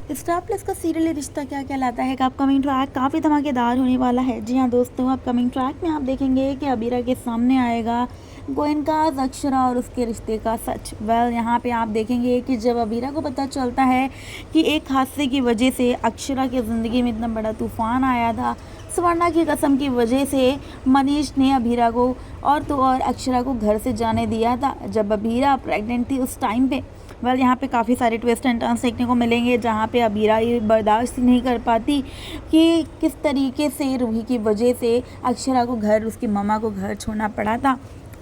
Star plus का serial रिश्ता क्या कहलाता है का अपकमिंग ट्रैक काफ़ी धमाकेदार होने वाला है। जी हाँ दोस्तों, अपकमिंग ट्रैक में आप देखेंगे कि अबीरा के सामने आएगा गोयनकाज अक्षरा और उसके रिश्ते का सच। यहाँ पे आप देखेंगे कि जब अबीरा को पता चलता है कि एक हादसे की वजह से अक्षरा की ज़िंदगी में इतना बड़ा तूफान आया था, सुवर्णा की कसम की वजह से मनीष ने अबीरा को और तो और अक्षरा को घर से जाने दिया था जब अबीरा प्रेग्नेंट थी उस टाइम पे। यहाँ पे काफ़ी सारे ट्विस्ट एंड टर्न्स देखने को मिलेंगे, जहाँ पे अबीरा ये बर्दाश्त नहीं कर पाती कि किस तरीके से रूही की वजह से अक्षरा को घर, उसकी मम्मा को घर छोड़ना पड़ा था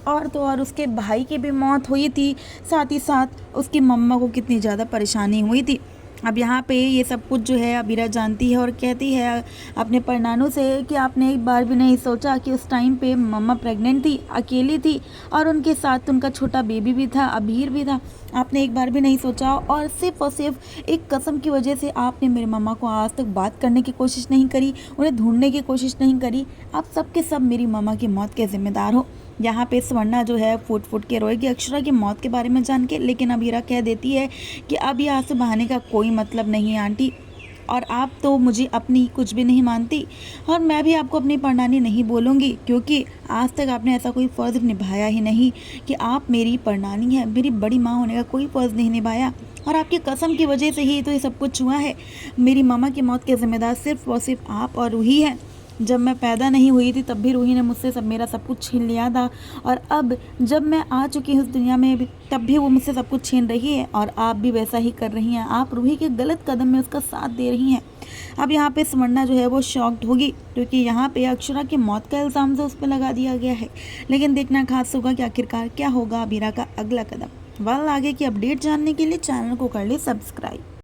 और तो और उसके भाई की भी मौत हुई थी, साथ ही साथ उसकी मम्मा को कितनी ज़्यादा परेशानी हुई थी। अब यहाँ पे ये सब कुछ जो है अबीरा जानती है और कहती है अपने परनानों से कि आपने एक बार भी नहीं सोचा कि उस टाइम पे मम्मा प्रेग्नेंट थी, अकेली थी और उनके साथ उनका छोटा बेबी भी था, अबीर भी था। आपने एक बार भी नहीं सोचा और सिर्फ एक कसम की वजह से आपने मेरे मम्मा को आज तक बात करने की कोशिश नहीं करी, उन्हें ढूंढने की कोशिश नहीं करी। आप सब के सब मेरी मम्मा की मौत के जिम्मेदार हो। यहाँ पे स्वर्णा जो है फूट फूट के रोएगी अक्षरा की मौत के बारे में जान के, लेकिन अबीरा कह देती है कि अब यहाँ से बहाने का कोई मतलब नहीं है आंटी, और आप तो मुझे अपनी कुछ भी नहीं मानती और मैं भी आपको अपनी परनानी नहीं बोलूँगी, क्योंकि आज तक आपने ऐसा कोई फ़र्ज़ निभाया ही नहीं कि आप मेरी परनानी है। मेरी बड़ी माँ होने का कोई फ़र्ज़ नहीं निभाया और आपकी कसम की वजह से ही तो ये सब कुछ हुआ है। मेरी मामा की मौत के ज़िम्मेदार सिर्फ़ और सिर्फ आप और रूही है। जब मैं पैदा नहीं हुई थी तब भी रूही ने मुझसे मेरा सब कुछ छीन लिया था, और अब जब मैं आ चुकी हूँ इस दुनिया में भी तब भी वो मुझसे सब कुछ छीन रही है और आप भी वैसा ही कर रही हैं। आप रूही के गलत कदम में उसका साथ दे रही हैं। अब यहाँ पे स्वर्णा जो है वो शॉक्ड होगी, क्योंकि यहाँ पे अक्षरा की मौत का इल्ज़ाम जो उस पर लगा दिया गया है। लेकिन देखना खास होगा कि आखिरकार क्या होगा अबीरा का अगला कदम। आगे की अपडेट जानने के लिए चैनल को कर ले सब्सक्राइब।